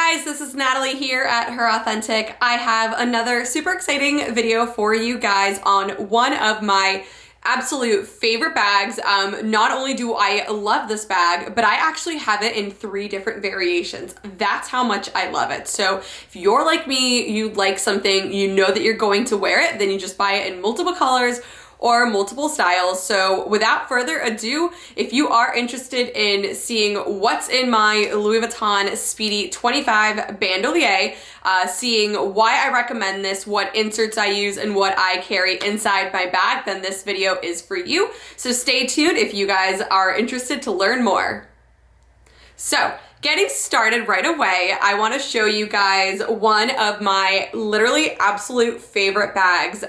guys, this is Natalie here at Her Authentic. I have another super exciting video for you guys on one of my absolute favorite bags. Not only do I love this bag, but I actually have it in 3 different variations. That's how much I love it. So if you're like me, you like something, you know that you're going to wear it, then you just buy it in multiple colors or multiple styles. So without further ado, if you are interested in seeing what's in my Louis Vuitton Speedy 25 Bandolier, seeing why I recommend this, what inserts I use, and what I carry inside my bag, then this video is for you. So stay tuned if you guys are interested to learn more. So getting started right away, I want to show you guys one of my literally absolute favorite bags.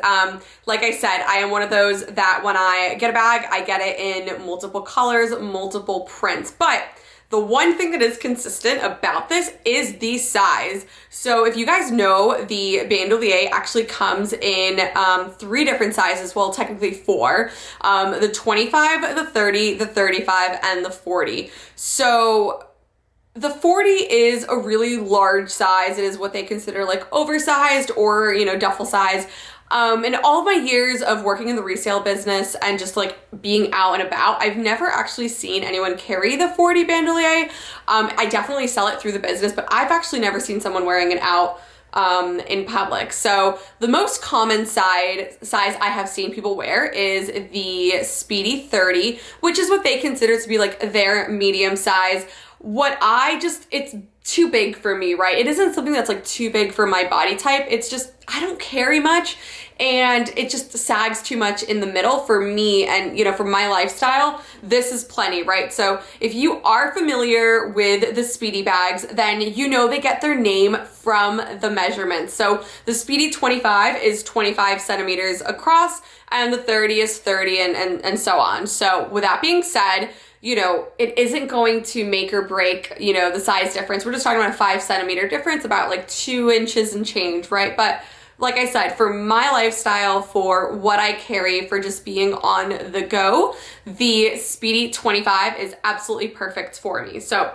Like I said, I am one of those that when I get a bag, I get it in multiple colors, multiple prints. But the one thing that is consistent about this is the size. So if you guys know, the Bandolier actually comes in 3 different sizes, well, technically 4. The 25, the 30, the 35, and the 40. So the 40 is a really large size. It is what they consider like oversized or, you know, duffel size. In all of my years of working in the resale business and just like being out and about, I've never actually seen anyone carry the 40 Bandolier. I definitely sell it through the business, but I've actually never seen someone wearing it out in public. So the most common size I have seen people wear is the Speedy 30, which is what they consider to be like their medium size. It's too big for me, right? It isn't something that's like too big for my body type. It's just, I don't carry much and it just sags too much in the middle for me and, you know, for my lifestyle. This is plenty, right? So if you are familiar with the Speedy bags, then you know they get their name from the measurements. So the Speedy 25 is 25 centimeters across and the 30 is 30 and so on. So with that being said, you know, it isn't going to make or break, you know, the size difference. We're just talking about a 5 centimeter difference, about like 2 inches and change, right? But like I said, for my lifestyle, for what I carry, for just being on the go, the Speedy 25 is absolutely perfect for me. So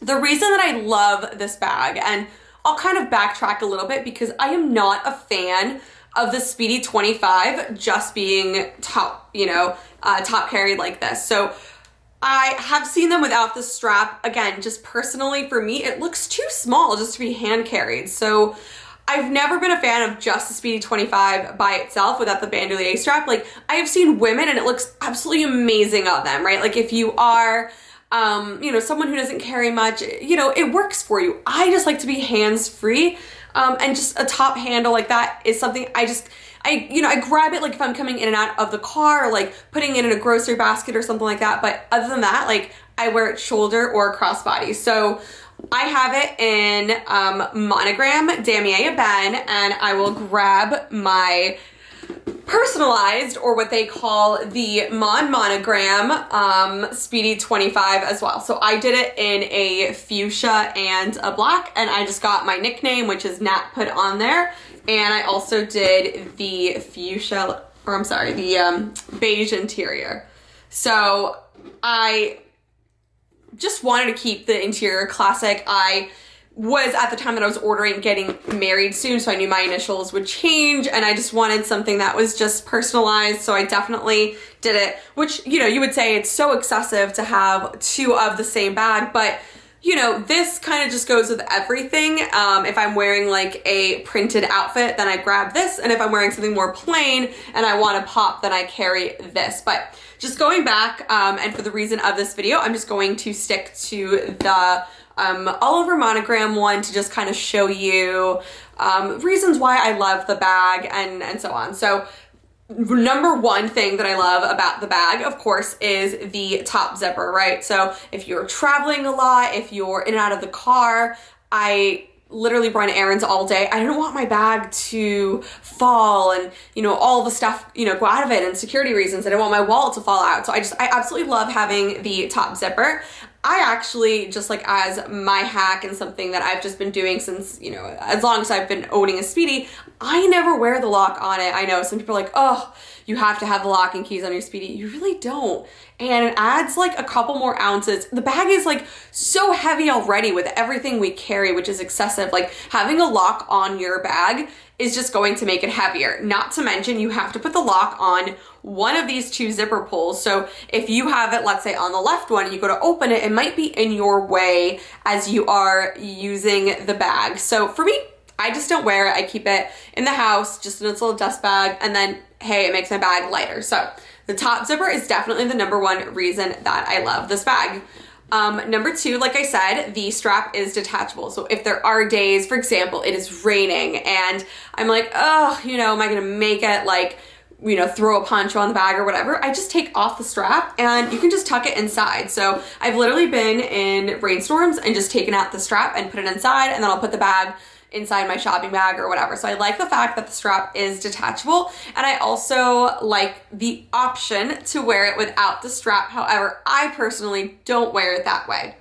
the reason that I love this bag, and I'll kind of backtrack a little bit because I am not a fan of the Speedy 25 just being top, you know, top carried like this. So I have seen them without the strap. Again, just personally for me, it looks too small just to be hand carried. So I've never been a fan of just the Speedy 25 by itself without the Bandolier strap. Like, I have seen women and it looks absolutely amazing on them, right? Like if you are, you know, someone who doesn't carry much, you know, it works for you. I just like to be hands-free, and just a top handle like that is something I grab it like if I'm coming in and out of the car, or like putting it in a grocery basket or something like that. But other than that, like I wear it shoulder or crossbody. So I have it in Monogram Damier Ebene, and I will grab my personalized, or what they call the Monogram Speedy 25 as well. So I did it in a fuchsia and a black, and I just got my nickname, which is Nat, put on there. And I also did the fuchsia, or I'm sorry, the beige interior. So I just wanted to keep the interior classic. I was, at the time that I was ordering, getting married soon, so I knew my initials would change, and I just wanted something that was just personalized, so I definitely did it, which, you know, you would say it's so excessive to have 2 of the same bag, but you know, this kind of just goes with everything. If I'm wearing like a printed outfit, then I grab this. And if I'm wearing something more plain and I want to pop, then I carry this. But just going back, and for the reason of this video, I'm just going to stick to the all over Monogram one to just kind of show you reasons why I love the bag and so on. So number one thing that I love about the bag, of course, is the top zipper, right? So if you're traveling a lot, if you're in and out of the car, I literally run errands all day. I don't want my bag to fall and, you know, all the stuff, you know, go out of it, and security reasons. I don't want my wallet to fall out. So I absolutely love having the top zipper. I actually, just like as my hack and something that I've just been doing since, you know, as long as I've been owning a Speedy, I never wear the lock on it. I know some people are like, oh, you have to have the lock and keys on your Speedy. You really don't. And it adds like a couple more ounces. The bag is like so heavy already with everything we carry, which is excessive. Like having a lock on your bag is just going to make it heavier. Not to mention you have to put the lock on one of these two zipper pulls. So if you have it, let's say on the left one, you go to open it, it might be in your way as you are using the bag. So for me, I just don't wear it. I keep it in the house, just in its little dust bag. And then, hey, it makes my bag lighter. So the top zipper is definitely the number one reason that I love this bag. Number two, like I said, the strap is detachable. So if there are days, for example, it is raining and I'm like, oh, you know, am I gonna make it like, you know, throw a poncho on the bag or whatever, I just take off the strap and you can just tuck it inside. So I've literally been in rainstorms and just taken out the strap and put it inside, and then I'll put the bag inside my shopping bag or whatever. So I like the fact that the strap is detachable, and I also like the option to wear it without the strap. However, I personally don't wear it that way.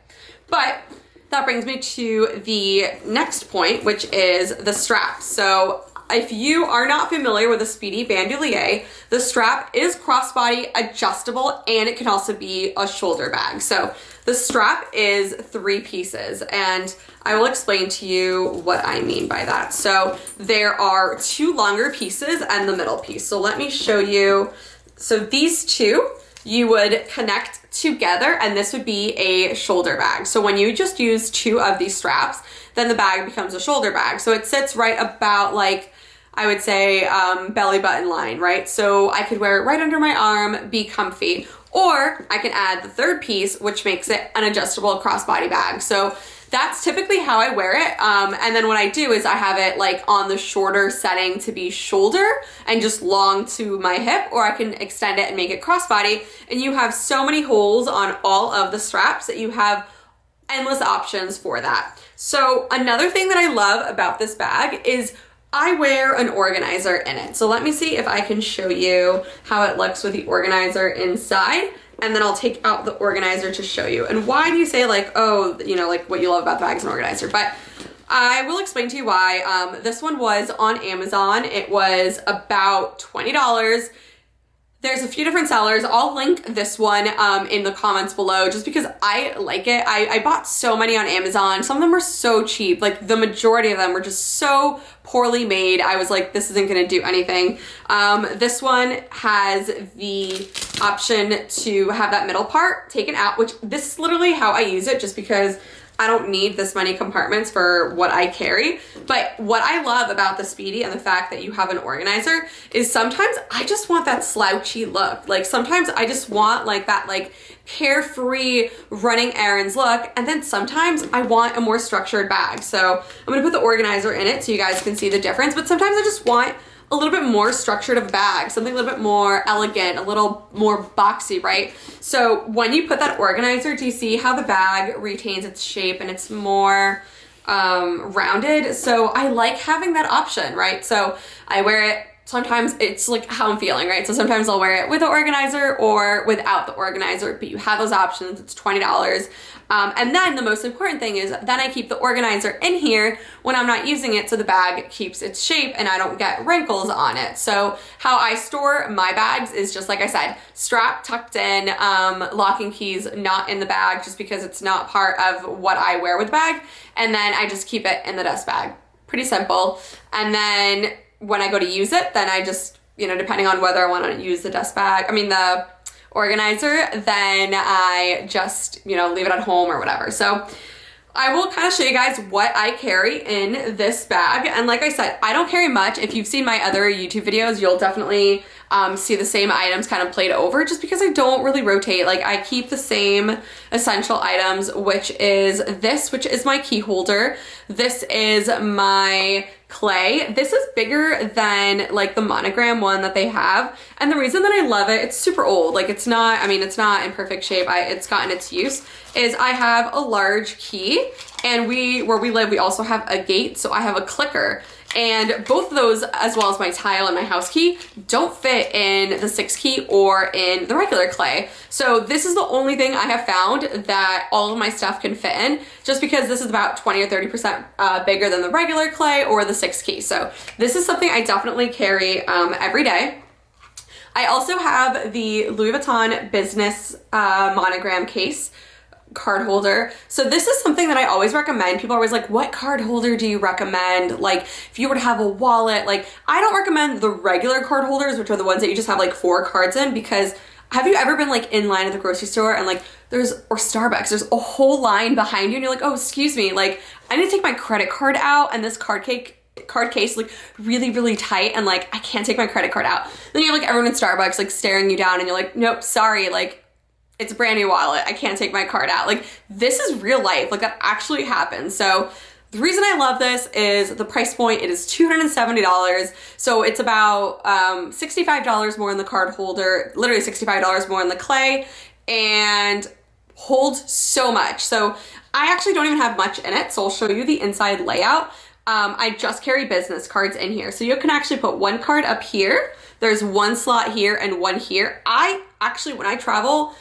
But that brings me to the next point, which is the strap. So if you are not familiar with a Speedy Bandoulier, the strap is crossbody adjustable, and it can also be a shoulder bag. So the strap is 3 pieces, and I will explain to you what I mean by that. So there are 2 longer pieces and the middle piece. So let me show you. So these two you would connect together, and this would be a shoulder bag. So when you just use 2 of these straps, then the bag becomes a shoulder bag. So it sits right about like, I would say belly button line, right? So I could wear it right under my arm, be comfy. Or I can add the 3rd piece, which makes it an adjustable crossbody bag. So that's typically how I wear it. And then what I do is I have it like on the shorter setting to be shoulder and just long to my hip, or I can extend it and make it crossbody. And you have so many holes on all of the straps that you have endless options for that. So another thing that I love about this bag is I wear an organizer in it. So let me see if I can show you how it looks with the organizer inside, and then I'll take out the organizer to show you. And why do you say like, oh, you know, like what you love about the bag is an organizer? But I will explain to you why. This one was on Amazon. It was about $20. There's a few different sellers. I'll link this one in the comments below just because I like it. I bought so many on Amazon. Some of them were so cheap. Like the majority of them were just so poorly made. I was like, this isn't gonna do anything. This one has the option to have that middle part taken out, which this is literally how I use it just because I don't need this many compartments for what I carry. But what I love about the Speedy and the fact that you have an organizer is sometimes I just want that slouchy look. Like sometimes I just want like that like carefree running errands look. And then sometimes I want a more structured bag. So I'm gonna put the organizer in it so you guys can see the difference. But sometimes I just want a little bit more structured of a bag, something a little bit more elegant, a little more boxy, right? So when you put that organizer, do you see how the bag retains its shape and it's more rounded? So I like having that option, right? So I wear it, sometimes it's like how I'm feeling, right? So sometimes I'll wear it with the organizer or without the organizer, but you have those options, it's $20. And then the most important thing is then I keep the organizer in here when I'm not using it so the bag keeps its shape and I don't get wrinkles on it. So how I store my bags is just like I said, strap tucked in, lock and keys not in the bag just because it's not part of what I wear with the bag. And then I just keep it in the dust bag. Pretty simple. And then when I go to use it, then I just, you know, depending on whether I want to use the the organizer, then I just, you know, leave it at home or whatever. So I will kind of show you guys what I carry in this bag. And like I said, I don't carry much. If you've seen my other YouTube videos, you'll definitely see the same items kind of played over just because I don't really rotate. Like I keep the same essential items, which is this, which is my key holder. This is my clay. This is bigger than like the Monogram one that they have. And the reason that I love it, it's super old. Like it's not, I mean, it's not in perfect shape. It's gotten its use, is I have a large key, and where we live, we also have a gate. So I have a clicker, And both of those, as well as my tile and my house key, don't fit in the 6 key or in the regular clay. So this is the only thing I have found that all of my stuff can fit in, just because this is about 20 or 30% bigger than the regular clay or the 6 key. So this is something I definitely carry every day. I also have the Louis Vuitton business monogram case card holder. So this is something that I always recommend. People are always like, what card holder do you recommend? Like if you were to have a wallet, like I don't recommend the regular card holders, which are the ones that you just have like 4 cards in, because have you ever been like in line at the grocery store and like or Starbucks, there's a whole line behind you and you're like, oh, excuse me, like I need to take my credit card out and this card case like really tight and like I can't take my credit card out. Then you have like everyone in Starbucks like staring you down and you're like, nope, sorry, like it's a brand new wallet, I can't take my card out. Like this is real life, like that actually happens. So the reason I love this is the price point. It is $270, so it's about $65 more in the card holder, literally $65 more in the clay, and holds so much. So I actually don't even have much in it, so I'll show you the inside layout. I just carry business cards in here. So you can actually put 1 card up here. There's 1 slot here and 1 here. I actually, when I travel,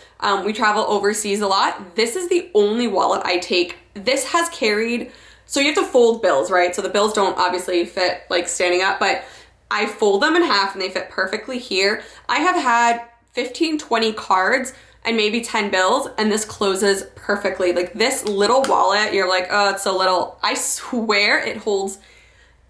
we travel overseas a lot. This is the only wallet I take. This has carried, so you have to fold bills, right? So the bills don't obviously fit like standing up, but I fold them in half and they fit perfectly here. I have had 15, 20 cards and maybe 10 bills, and this closes perfectly. Like this little wallet, you're like, oh, it's so little. I swear it holds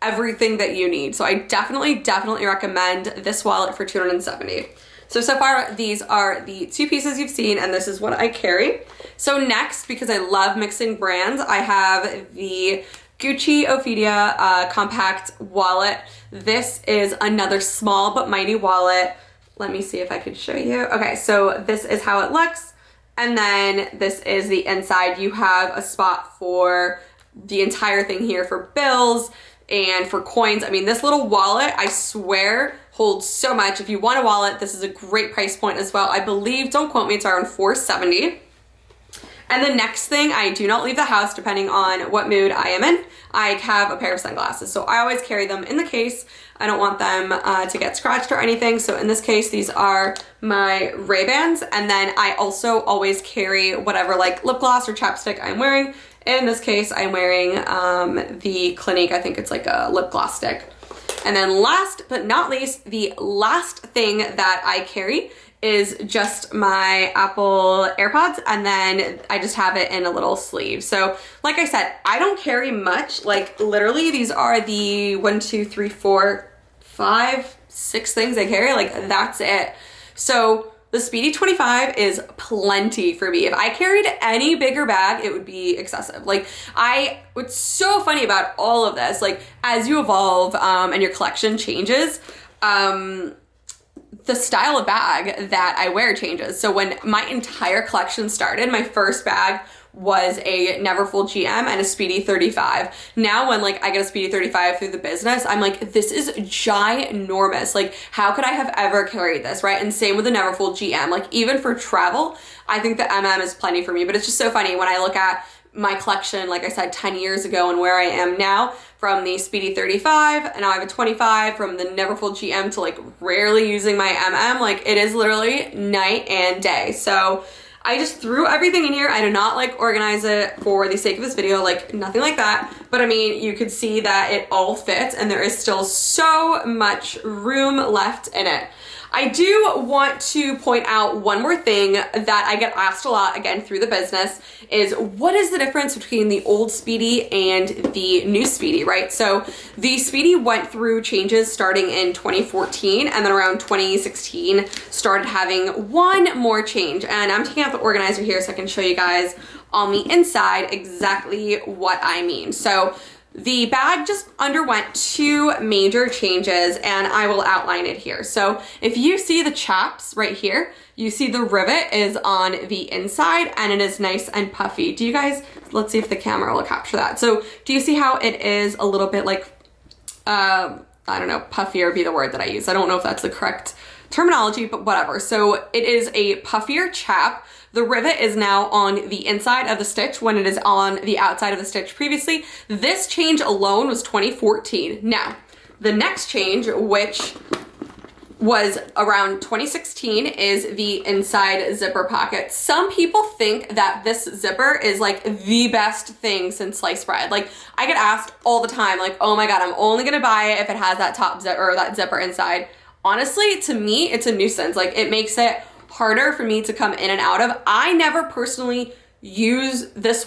everything that you need. So I definitely recommend this wallet for $270. So far these are the 2 pieces you've seen, and this is what I carry. So next, because I love mixing brands, I have the Gucci Ophidia compact wallet. This is another small but mighty wallet. Let me see if I could show you. Okay, so this is how it looks. And then this is the inside. You have a spot for the entire thing here for bills and for coins. I mean, this little wallet, I swear, holds so much. If you want a wallet, this is a great price point as well. I believe, don't quote me, it's around $470. And the next thing, I do not leave the house depending on what mood I am in. I have a pair of sunglasses. So I always carry them in the case. I don't want them to get scratched or anything. So in this case, these are my Ray-Bans. And then I also always carry whatever like lip gloss or chapstick I'm wearing. In this case, I'm wearing the Clinique. I think it's like a lip gloss stick. And then last but not least, the last thing that I carry is just my Apple AirPods, and then I just have it in a little sleeve. So like I said, I don't carry much. Like literally these are the 1, 2, 3, 4, 5, 6 things I carry. Like that's it. So the Speedy 25 is plenty for me. If I carried any bigger bag, it would be excessive. Like what's so funny about all of this, like as you evolve and your collection changes, the style of bag that I wear changes. So when my entire collection started, my first bag was a Neverfull GM and a Speedy 35. Now when like I get a Speedy 35 through the business, I'm like, this is ginormous. Like how could I have ever carried this, right? And same with the Neverfull GM. Like even for travel, I think the MM is plenty for me, but it's just so funny when I look at my collection, like I said, 10 years ago and where I am now, from the Speedy 35, and now I have a 25, from the Neverfull GM to like rarely using my MM. Like it is literally night and day. So I just threw everything in here. I did not like organize it for the sake of this video, like nothing like that. But I mean, you could see that it all fits and there is still so much room left in it. I do want to point out one more thing that I get asked a lot, again, through the business, is what is the difference between the old Speedy and the new Speedy, right? So the Speedy went through changes starting in 2014, and then around 2016 started having one more change. And I'm taking out the organizer here so I can show you guys on the inside exactly what I mean. So the bag just underwent 2 major changes, and I will outline it here. So if you see the chaps right here, you see the rivet is on the inside and it is nice and puffy. Do you guys, let's see if the camera will capture that. So do you see how it is a little bit like, I don't know, puffier would be the word that I use. I don't know if that's the correct terminology, but whatever. So it is a puffier chap. The rivet is now on the inside of the stitch when it is on the outside of the stitch previously. This change alone was 2014. Now, the next change, which was around 2016, is the inside zipper pocket. Some people think that this zipper is like the best thing since sliced bread. Like, I get asked all the time, like, oh my God, I'm only gonna buy it if it has that top zip or that zipper inside. Honestly, to me, it's a nuisance. Like, it makes it harder for me to come in and out of. I never personally use this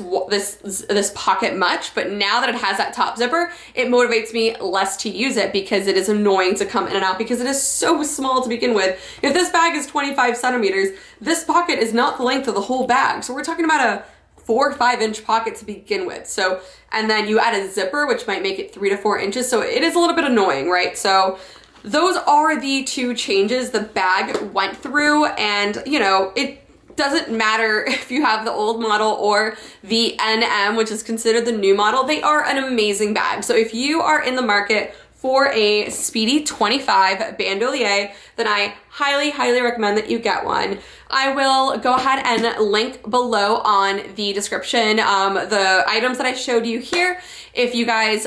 pocket much, but now that it has that top zipper, it motivates me less to use it because it is annoying to come in and out because it is so small to begin with. If this bag is 25 centimeters, this pocket is not the length of the whole bag. So we're talking about a 4 or 5 inch pocket to begin with. So, and then you add a zipper, which might make it 3 to 4 inches. So it is a little bit annoying, right? So those are the 2 changes the bag went through, and you know, it doesn't matter if you have the old model or the NM, which is considered the new model. They are an amazing bag. So if you are in the market for a Speedy 25 bandolier, then I highly, highly recommend that you get one. I will go ahead and link below on the description the items that I showed you here. If you guys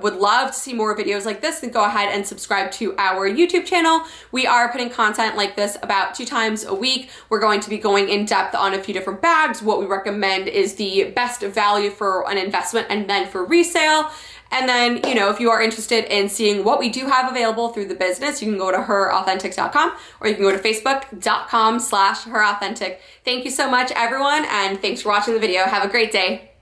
would love to see more videos like this, then go ahead and subscribe to our YouTube channel. We are putting content like this about 2 times a week. We're going to be going in depth on a few different bags. What we recommend is the best value for an investment and then for resale. And then, you know, if you are interested in seeing what we do have available through the business, you can go to herauthentics.com or you can go to facebook.com/herauthentic. Thank you so much, everyone, and thanks for watching the video. Have a great day.